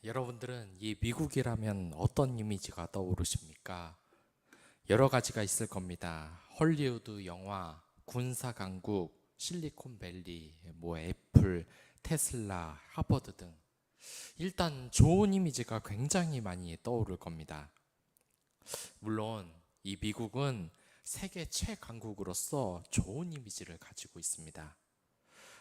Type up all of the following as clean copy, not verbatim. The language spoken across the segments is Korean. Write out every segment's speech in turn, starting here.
여러분들은 이 미국이라면 어떤 이미지가 떠오르십니까? 여러 가지가 있을 겁니다. 헐리우드 영화, 군사 강국, 실리콘밸리, 애플, 테슬라, 하버드 등. 일단 좋은 이미지가 굉장히 많이 떠오를 겁니다. 물론 이 미국은 세계 최강국으로서 좋은 이미지를 가지고 있습니다.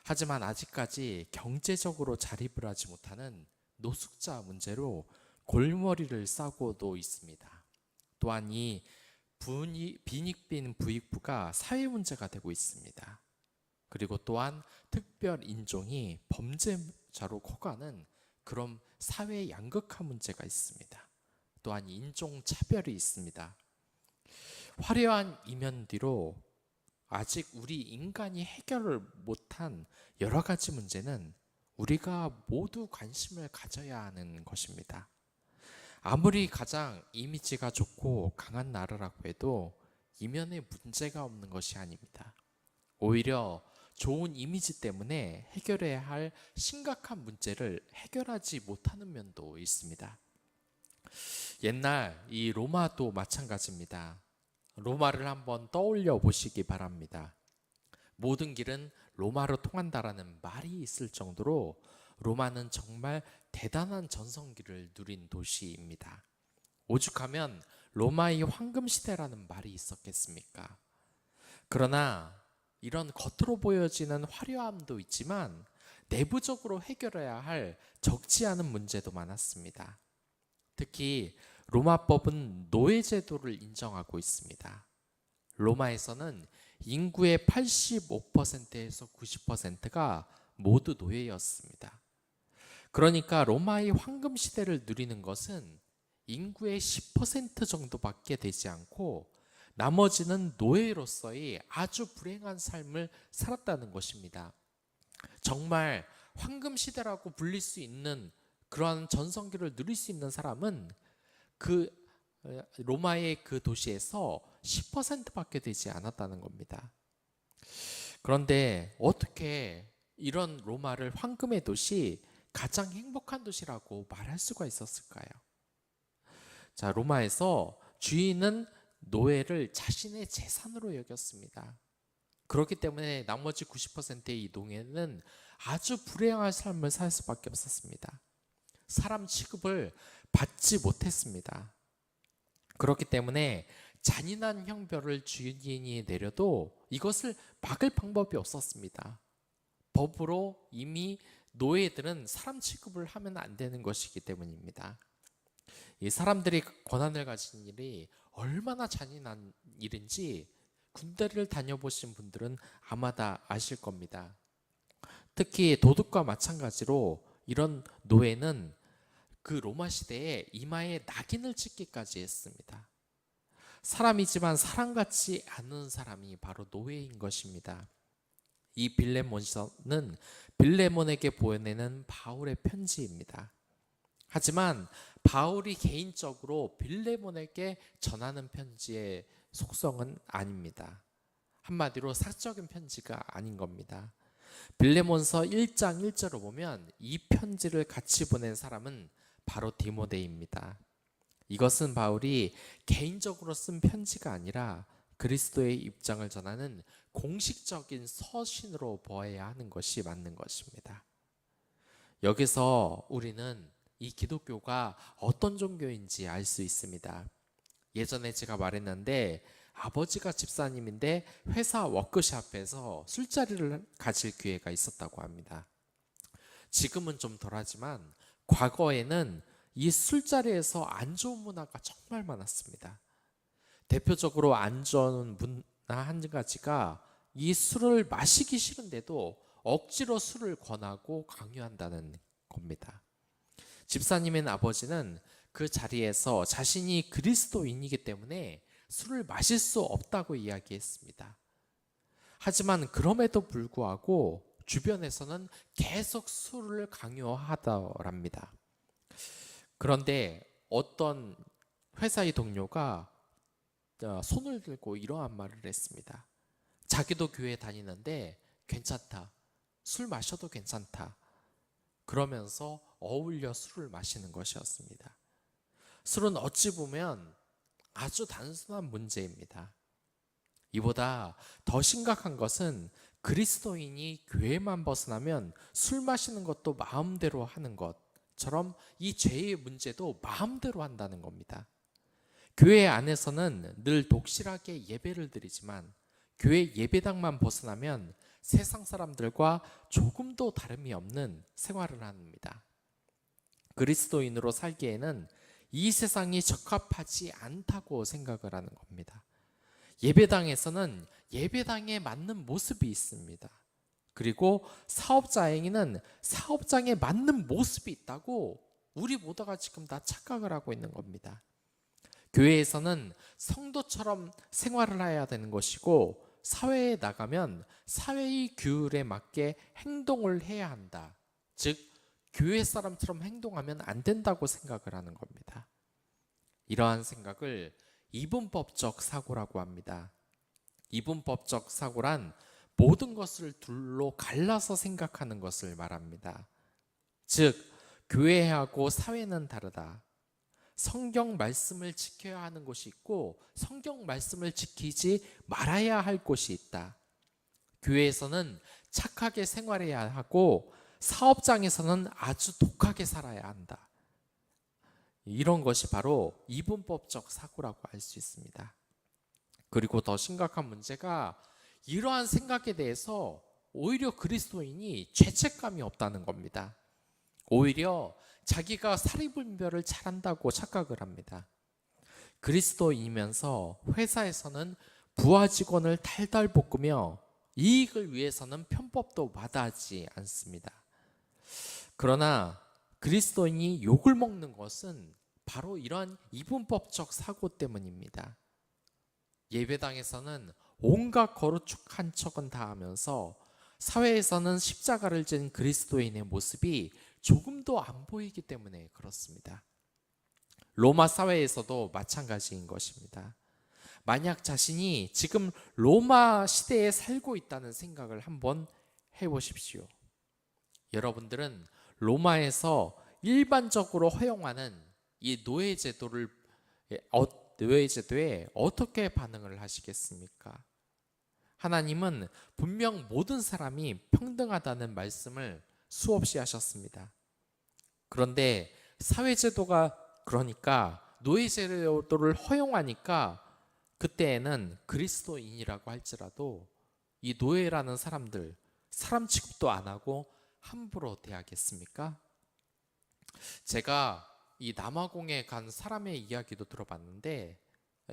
하지만 아직까지 경제적으로 자립을 하지 못하는 노숙자 문제로 골머리를 싸고도 있습니다. 또한 이 빈익빈 부익부가 사회 문제가 되고 있습니다. 그리고 또한 특별 인종이 범죄자로 커가는 그런 사회 양극화 문제가 있습니다. 또한 인종 차별이 있습니다. 화려한 이면 뒤로 아직 우리 인간이 해결을 못한 여러 가지 문제는 우리가 모두 관심을 가져야 하는 것입니다. 아무리 가장 이미지가 좋고 강한 나라라고 해도 이면에 문제가 없는 것이 아닙니다. 오히려 좋은 이미지 때문에 해결해야 할 심각한 문제를 해결하지 못하는 면도 있습니다. 옛날 이 로마도 마찬가지입니다. 로마를 한번 떠올려 보시기 바랍니다. 모든 길은 로마로 통한다라는 말이 있을 정도로 로마는 정말 대단한 전성기를 누린 도시입니다. 오죽하면 로마의 황금시대라는 말이 있었겠습니까? 그러나 이런 겉으로 보여지는 화려함도 있지만 내부적으로 해결해야 할 적지 않은 문제도 많았습니다. 특히 로마법은 노예제도를 인정하고 있습니다. 로마에서는 인구의 85%에서 90%가 모두 노예였습니다. 그러니까 로마의 황금 시대를 누리는 것은 인구의 10% 정도밖에 되지 않고 나머지는 노예로서의 아주 불행한 삶을 살았다는 것입니다. 정말 황금 시대라고 불릴 수 있는 그러한 전성기를 누릴 수 있는 사람은 그 로마의 그 도시에서 10%밖에 되지 않았다는 겁니다. 그런데 어떻게 이런 로마를 황금의 도시, 가장 행복한 도시라고 말할 수가 있었을까요? 자, 로마에서 주인은 노예를 자신의 재산으로 여겼습니다. 그렇기 때문에 나머지 90%의 이 노예는 아주 불행한 삶을 살 수밖에 없었습니다. 사람 취급을 받지 못했습니다. 그렇기 때문에 잔인한 형벌을 주인이 내려도 이것을 막을 방법이 없었습니다. 법으로 이미 노예들은 사람 취급을 하면 안 되는 것이기 때문입니다. 이 사람들이 권한을 가진 일이 얼마나 잔인한 일인지 군대를 다녀보신 분들은 아마 다 아실 겁니다. 특히 도둑과 마찬가지로 이런 노예는 그 로마 시대에 이마에 낙인을 찍기까지 했습니다. 사람이지만 사람 같지 않은 사람이 바로 노예인 것입니다. 이 빌레몬서는 빌레몬에게 보내는 바울의 편지입니다. 하지만 바울이 개인적으로 빌레몬에게 전하는 편지의 속성은 아닙니다. 한마디로 사적인 편지가 아닌 겁니다. 빌레몬서 1장 1절을 보면 이 편지를 같이 보낸 사람은 바로 디모데입니다. 이것은 바울이 개인적으로 쓴 편지가 아니라 그리스도의 입장을 전하는 공식적인 서신으로 보아야 하는 것이 맞는 것입니다. 여기서 우리는 이 기독교가 어떤 종교인지 알 수 있습니다. 예전에 제가 말했는데 아버지가 집사님인데 회사 워크숍에서 술자리를 가질 기회가 있었다고 합니다. 지금은 좀 덜하지만 과거에는 이 술자리에서 안 좋은 문화가 정말 많았습니다. 대표적으로 안 좋은 문화 한 가지가 이 술을 마시기 싫은데도 억지로 술을 권하고 강요한다는 겁니다. 집사님의 아버지는 그 자리에서 자신이 그리스도인이기 때문에 술을 마실 수 없다고 이야기했습니다. 하지만 그럼에도 불구하고 주변에서는 계속 술을 강요하더랍니다. 그런데 어떤 회사의 동료가 손을 들고 이러한 말을 했습니다. 자기도 교회 다니는데 괜찮다. 술 마셔도 괜찮다. 그러면서 어울려 술을 마시는 것이었습니다. 술은 어찌 보면 아주 단순한 문제입니다. 이보다 더 심각한 것은 그리스도인이 교회만 벗어나면 술 마시는 것도 마음대로 하는 것처럼 이 죄의 문제도 마음대로 한다는 겁니다. 교회 안에서는 늘 독실하게 예배를 드리지만 교회 예배당만 벗어나면 세상 사람들과 조금도 다름이 없는 생활을 합니다. 그리스도인으로 살기에는 이 세상이 적합하지 않다고 생각을 하는 겁니다. 예배당에서는 예배당에 맞는 모습이 있습니다. 그리고 사업자에게는 사업장에 맞는 모습이 있다고 우리 모두가 지금 다 착각을 하고 있는 겁니다. 교회에서는 성도처럼 생활을 해야 되는 것이고 사회에 나가면 사회의 규율에 맞게 행동을 해야 한다. 즉 교회 사람처럼 행동하면 안 된다고 생각을 하는 겁니다. 이러한 생각을 이분법적 사고라고 합니다. 이분법적 사고란 모든 것을 둘로 갈라서 생각하는 것을 말합니다. 즉 교회하고 사회는 다르다. 성경 말씀을 지켜야 하는 곳이 있고 성경 말씀을 지키지 말아야 할 곳이 있다. 교회에서는 착하게 생활해야 하고 사업장에서는 아주 독하게 살아야 한다. 이런 것이 바로 이분법적 사고라고 할 수 있습니다. 그리고 더 심각한 문제가 이러한 생각에 대해서 오히려 그리스도인이 죄책감이 없다는 겁니다. 오히려 자기가 사리분별을 잘한다고 착각을 합니다. 그리스도인이면서 회사에서는 부하 직원을 달달 볶으며 이익을 위해서는 편법도 마다하지 않습니다. 그러나 그리스도인이 욕을 먹는 것은 바로 이러한 이분법적 사고 때문입니다. 예배당에서는 온갖 거룩한 척은 다 하면서 사회에서는 십자가를 진 그리스도인의 모습이 조금도 안 보이기 때문에 그렇습니다. 로마 사회에서도 마찬가지인 것입니다. 만약 자신이 지금 로마 시대에 살고 있다는 생각을 한번 해보십시오. 여러분들은 로마에서 일반적으로 허용하는 이 노예제도에 어떻게 반응을 하시겠습니까? 하나님은 분명 모든 사람이 평등하다는 말씀을 수없이 하셨습니다. 그런데 사회제도가 그러니까 노예제도를 허용하니까 그때에는 그리스도인이라고 할지라도 이 노예라는 사람들 사람 취급도 안 하고 함부로 대하겠습니까? 제가 이 남아공에 간 사람의 이야기도 들어봤는데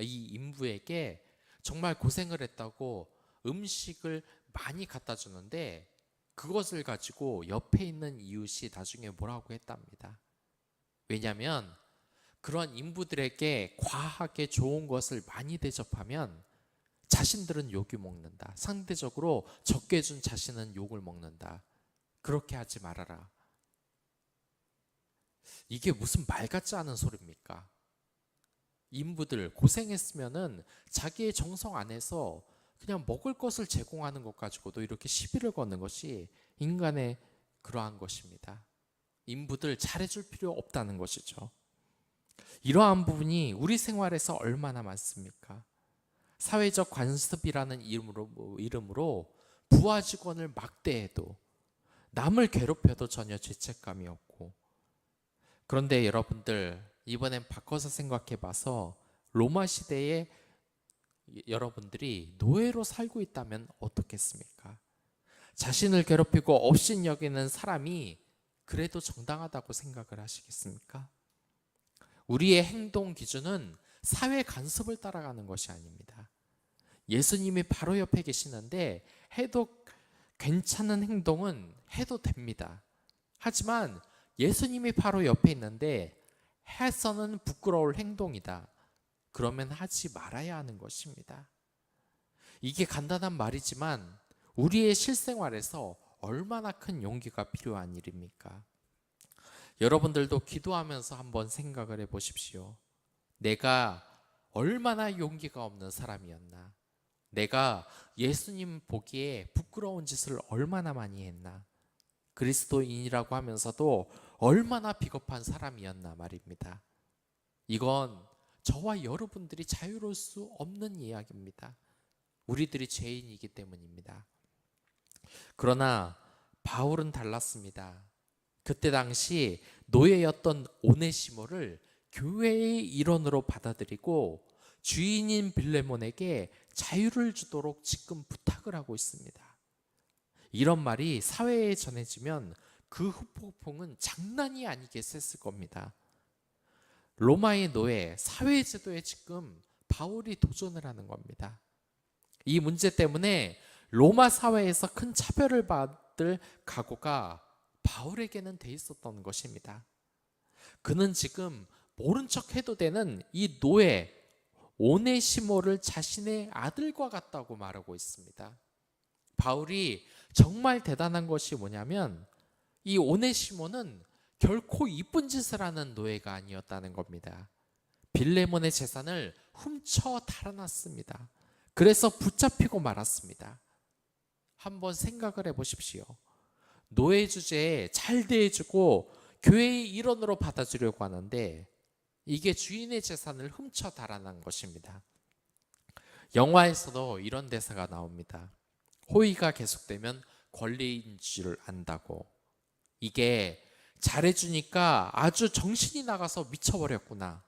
이 인부에게 정말 고생을 했다고 음식을 많이 갖다 주는데 그것을 가지고 옆에 있는 이웃이 나중에 뭐라고 했답니다. 왜냐하면 그런 인부들에게 과하게 좋은 것을 많이 대접하면 자신들은 욕을 먹는다. 상대적으로 적게 준 자신은 욕을 먹는다. 그렇게 하지 말아라. 이게 무슨 말 같지 않은 소리입니까? 인부들 고생했으면은 자기의 정성 안에서 그냥 먹을 것을 제공하는 것 가지고도 이렇게 시비를 거는 것이 인간의 그러한 것입니다. 인부들 잘해줄 필요 없다는 것이죠. 이러한 부분이 우리 생활에서 얼마나 많습니까? 사회적 관습이라는 이름으로 부하 직원을 막대해도 남을 괴롭혀도 전혀 죄책감이 없고, 그런데 여러분들 이번엔 바꿔서 생각해 봐서 로마 시대에 여러분들이 노예로 살고 있다면 어떻겠습니까? 자신을 괴롭히고 업신 여기는 사람이 그래도 정당하다고 생각을 하시겠습니까? 우리의 행동 기준은 사회 간섭을 따라가는 것이 아닙니다. 예수님이 바로 옆에 계시는데 해도 괜찮은 행동은 해도 됩니다. 하지만 예수님이 바로 옆에 있는데 해서는 부끄러울 행동이다. 그러면 하지 말아야 하는 것입니다. 이게 간단한 말이지만 우리의 실생활에서 얼마나 큰 용기가 필요한 일입니까? 여러분들도 기도하면서 한번 생각을 해보십시오. 내가 얼마나 용기가 없는 사람이었나? 내가 예수님 보기에 부끄러운 짓을 얼마나 많이 했나? 그리스도인이라고 하면서도 얼마나 비겁한 사람이었나 말입니다. 이건 저와 여러분들이 자유로울 수 없는 이야기입니다. 우리들이 죄인이기 때문입니다. 그러나 바울은 달랐습니다. 그때 당시 노예였던 오네시모를 교회의 일원으로 받아들이고 주인인 빌레몬에게 자유를 주도록 지금 부탁을 하고 있습니다. 이런 말이 사회에 전해지면 그 후폭풍은 장난이 아니겠을 겁니다. 로마의 노예, 사회제도에 지금 바울이 도전을 하는 겁니다. 이 문제 때문에 로마 사회에서 큰 차별을 받을 각오가 바울에게는 돼 있었던 것입니다. 그는 지금 모른 척 해도 되는 이 노예 오네시모를 자신의 아들과 같다고 말하고 있습니다. 바울이 정말 대단한 것이 뭐냐면 이 오네시모는 결코 이쁜 짓을 하는 노예가 아니었다는 겁니다. 빌레몬의 재산을 훔쳐 달아났습니다. 그래서 붙잡히고 말았습니다. 한번 생각을 해보십시오. 노예 주제에 잘 대해주고 교회의 일원으로 받아주려고 하는데 이게 주인의 재산을 훔쳐 달아난 것입니다. 영화에서도 이런 대사가 나옵니다. 호의가 계속되면 권리인 줄 안다고. 이게 잘해주니까 아주 정신이 나가서 미쳐버렸구나.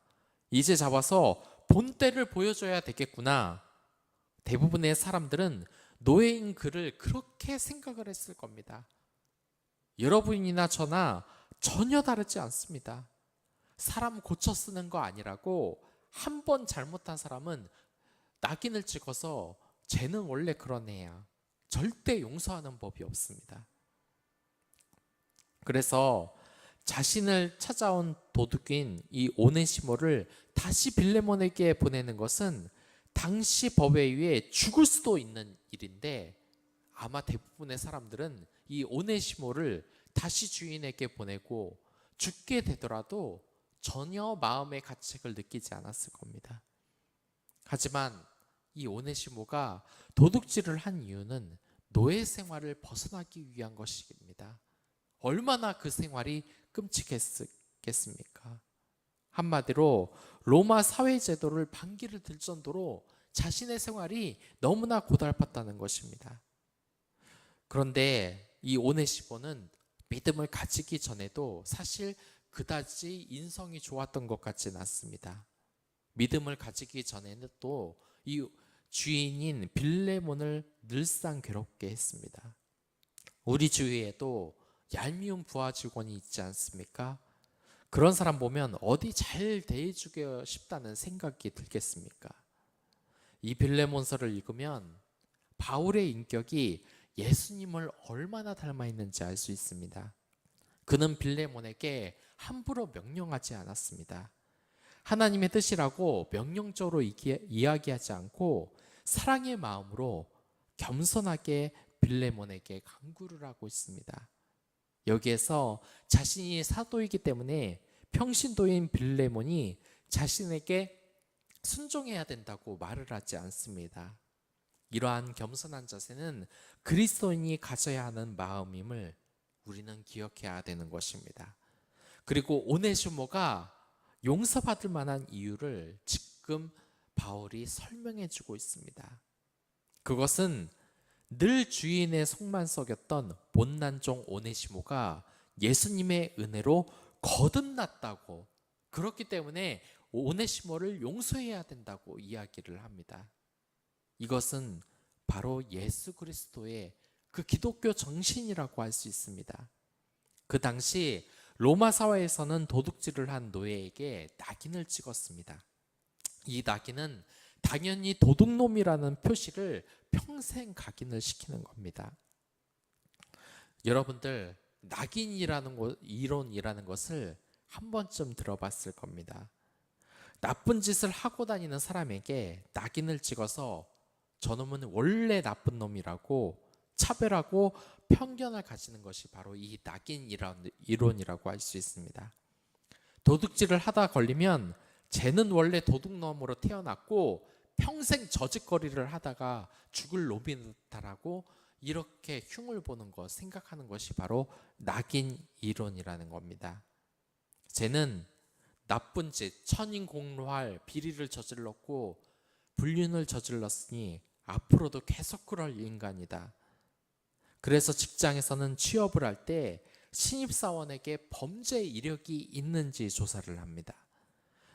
이제 잡아서 본때를 보여줘야 되겠구나. 대부분의 사람들은 노예인 그를 그렇게 생각을 했을 겁니다. 여러분이나 저나 전혀 다르지 않습니다. 사람 고쳐 쓰는 거 아니라고 한 번 잘못한 사람은 낙인을 찍어서 쟤는 원래 그런 애야. 절대 용서하는 법이 없습니다. 그래서 자신을 찾아온 도둑인 이 오네시모를 다시 빌레몬에게 보내는 것은 당시 법에 의해 죽을 수도 있는 일인데 아마 대부분의 사람들은 이 오네시모를 다시 주인에게 보내고 죽게 되더라도 전혀 마음의 가책을 느끼지 않았을 겁니다. 하지만 이 오네시모가 도둑질을 한 이유는 노예 생활을 벗어나기 위한 것입니다. 얼마나 그 생활이 끔찍했겠습니까? 한마디로 로마 사회제도를 반기를 들 정도로 자신의 생활이 너무나 고달팠다는 것입니다. 그런데 이 오네시모는 믿음을 가지기 전에도 사실 그다지 인성이 좋았던 것 같지는 않습니다. 믿음을 가지기 전에는 또 이 주인인 빌레몬을 늘상 괴롭게 했습니다. 우리 주위에도 얄미운 부하 직원이 있지 않습니까? 그런 사람 보면 어디 잘 대해주고 싶다는 생각이 들겠습니까? 이 빌레몬서를 읽으면 바울의 인격이 예수님을 얼마나 닮아 있는지 알 수 있습니다. 그는 빌레몬에게 함부로 명령하지 않았습니다. 하나님의 뜻이라고 명령적으로 이야기하지 않고 사랑의 마음으로 겸손하게 빌레몬에게 간구를 하고 있습니다. 여기에서 자신이 사도이기 때문에 평신도인 빌레몬이 자신에게 순종해야 된다고 말을 하지 않습니다. 이러한 겸손한 자세는 그리스도인이 가져야 하는 마음임을 우리는 기억해야 되는 것입니다. 그리고 오네시모가 용서받을 만한 이유를 지금 바울이 설명해 주고 있습니다. 그것은 늘 주인의 속만 썩였던 못난 종 오네시모가 예수님의 은혜로 거듭났다고, 그렇기 때문에 오네시모를 용서해야 된다고 이야기를 합니다. 이것은 바로 예수 그리스도의 그 기독교 정신이라고 할 수 있습니다. 그 당시 로마 사회에서는 도둑질을 한 노예에게 낙인을 찍었습니다. 이 낙인은 당연히 도둑놈이라는 표시를 평생 각인을 시키는 겁니다. 여러분들 낙인이라는 이론이라는 것을 한 번쯤 들어봤을 겁니다. 나쁜 짓을 하고 다니는 사람에게 낙인을 찍어서 저놈은 원래 나쁜 놈이라고 차별하고 편견을 가지는 것이 바로 이 낙인 이론이라고 할 수 있습니다. 도둑질을 하다 걸리면 쟤는 원래 도둑놈으로 태어났고 평생 저짓거리를 하다가 죽을 놈이다라고 이렇게 흉을 보는 것, 생각하는 것이 바로 낙인 이론이라는 겁니다. 쟤는 나쁜 짓, 천인공로할 비리를 저질렀고 불륜을 저질렀으니 앞으로도 계속 그럴 인간이다. 그래서 직장에서는 취업을 할 때 신입사원에게 범죄 이력이 있는지 조사를 합니다.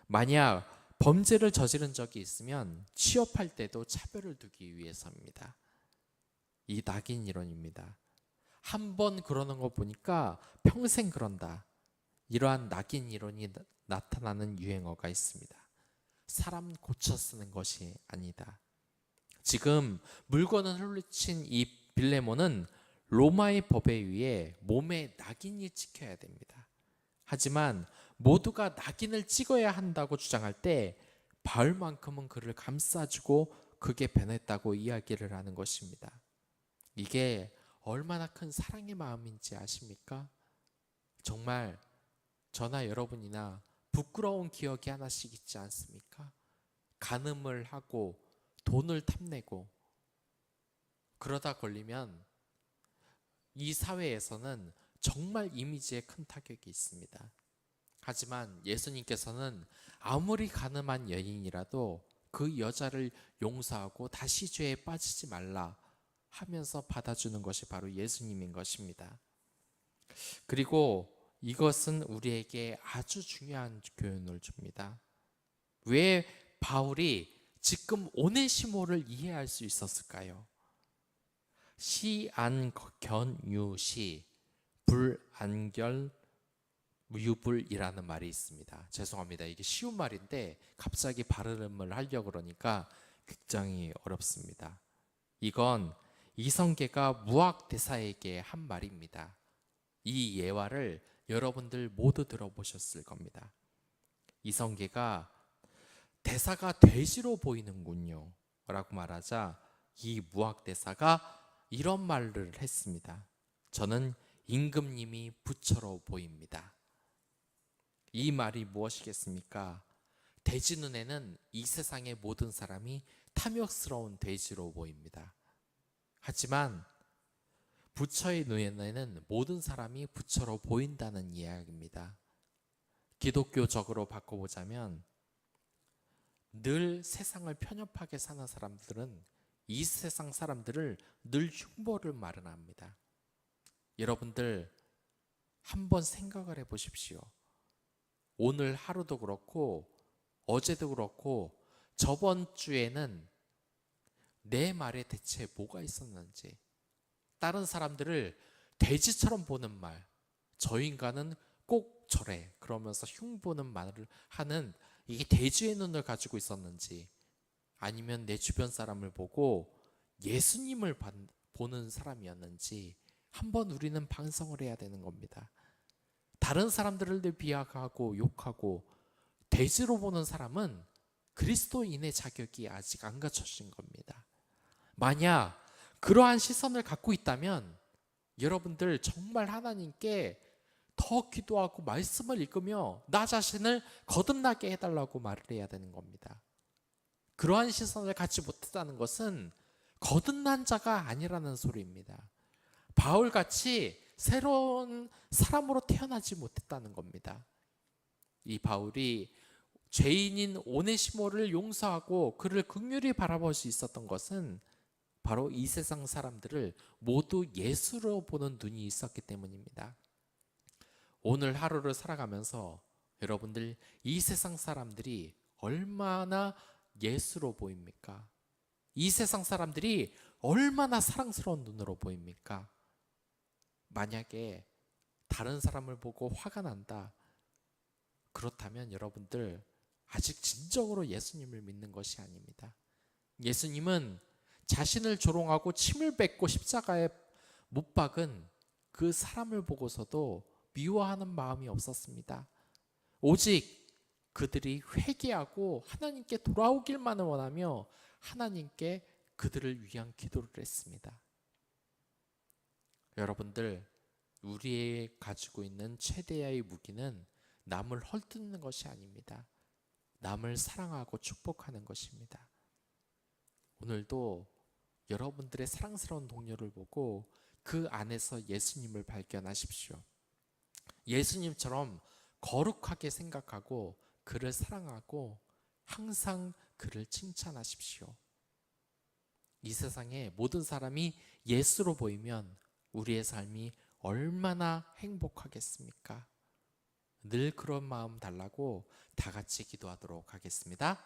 만약 범죄를 저지른 적이 있으면 취업할 때도 차별을 두기 위해서입니다. 이 낙인 이론입니다. 한 번 그러는 거 보니까 평생 그런다. 이러한 낙인 이론이 나타나는 유행어가 있습니다. 사람 고쳐 쓰는 것이 아니다. 지금 물건을 훌리친 이 빌레몬은 로마의 법에 의해 몸에 낙인이 찍혀야 됩니다. 하지만 모두가 낙인을 찍어야 한다고 주장할 때 바울만큼은 그를 감싸주고 그게 변했다고 이야기를 하는 것입니다. 이게 얼마나 큰 사랑의 마음인지 아십니까? 정말 저나 여러분이나 부끄러운 기억이 하나씩 있지 않습니까? 간음을 하고 돈을 탐내고 그러다 걸리면 이 사회에서는 정말 이미지에 큰 타격이 있습니다. 하지만 예수님께서는 아무리 가늠한 여인이라도 그 여자를 용서하고 다시 죄에 빠지지 말라 하면서 받아주는 것이 바로 예수님인 것입니다. 그리고 이것은 우리에게 아주 중요한 교훈을 줍니다. 왜 바울이 지금 오네시모를 이해할 수 있었을까요? 시안견유시 불안결 유불이라는 말이 있습니다. 죄송합니다. 이게 쉬운 말인데 갑자기 발음을 하려고 그러니까 굉장히 어렵습니다. 이건 이성계가 무학대사에게 한 말입니다. 이 예화를 여러분들 모두 들어보셨을 겁니다. 이성계가 대사가 돼지로 보이는군요 라고 말하자 이 무학대사가 이런 말을 했습니다. 저는 임금님이 부처로 보입니다. 이 말이 무엇이겠습니까? 돼지 눈에는 이 세상의 모든 사람이 탐욕스러운 돼지로 보입니다. 하지만 부처의 눈에는 모든 사람이 부처로 보인다는 이야기입니다. 기독교적으로 바꿔보자면 늘 세상을 편협하게 사는 사람들은 이 세상 사람들을 늘 흉보를 마련합니다. 여러분들 한번 생각을 해보십시오. 오늘 하루도 그렇고 어제도 그렇고 저번 주에는 내 말에 대체 뭐가 있었는지, 다른 사람들을 돼지처럼 보는 말, 저 인간은 꼭 저래 그러면서 흉보는 말을 하는 이게 돼지의 눈을 가지고 있었는지, 아니면 내 주변 사람을 보고 예수님을 보는 사람이었는지 한번 우리는 반성을 해야 되는 겁니다. 다른 사람들을 비하하고 욕하고 돼지로 보는 사람은 그리스도인의 자격이 아직 안 갖춰진 겁니다. 만약 그러한 시선을 갖고 있다면 여러분들 정말 하나님께 더 기도하고 말씀을 읽으며 나 자신을 거듭나게 해달라고 말을 해야 되는 겁니다. 그러한 시선을 갖지 못했다는 것은 거듭난 자가 아니라는 소리입니다. 바울같이 새로운 사람으로 태어나지 못했다는 겁니다. 이 바울이 죄인인 오네시모를 용서하고 그를 긍휼히 바라볼 수 있었던 것은 바로 이 세상 사람들을 모두 예수로 보는 눈이 있었기 때문입니다. 오늘 하루를 살아가면서 여러분들 이 세상 사람들이 얼마나 예수로 보입니까? 이 세상 사람들이 얼마나 사랑스러운 눈으로 보입니까? 만약에 다른 사람을 보고 화가 난다, 그렇다면 여러분들 아직 진정으로 예수님을 믿는 것이 아닙니다. 예수님은 자신을 조롱하고 침을 뱉고 십자가에 못 박은 그 사람을 보고서도 미워하는 마음이 없었습니다. 오직 그들이 회개하고 하나님께 돌아오길만을 원하며 하나님께 그들을 위한 기도를 했습니다. 여러분들, 우리의 가지고 있는 최대의 무기는 남을 헐뜯는 것이 아닙니다. 남을 사랑하고 축복하는 것입니다. 오늘도 여러분들의 사랑스러운 동료를 보고 그 안에서 예수님을 발견하십시오. 예수님처럼 거룩하게 생각하고 그를 사랑하고 항상 그를 칭찬하십시오. 이 세상에 모든 사람이 예수로 보이면 우리의 삶이 얼마나 행복하겠습니까? 늘 그런 마음 달라고 다 같이 기도하도록 하겠습니다.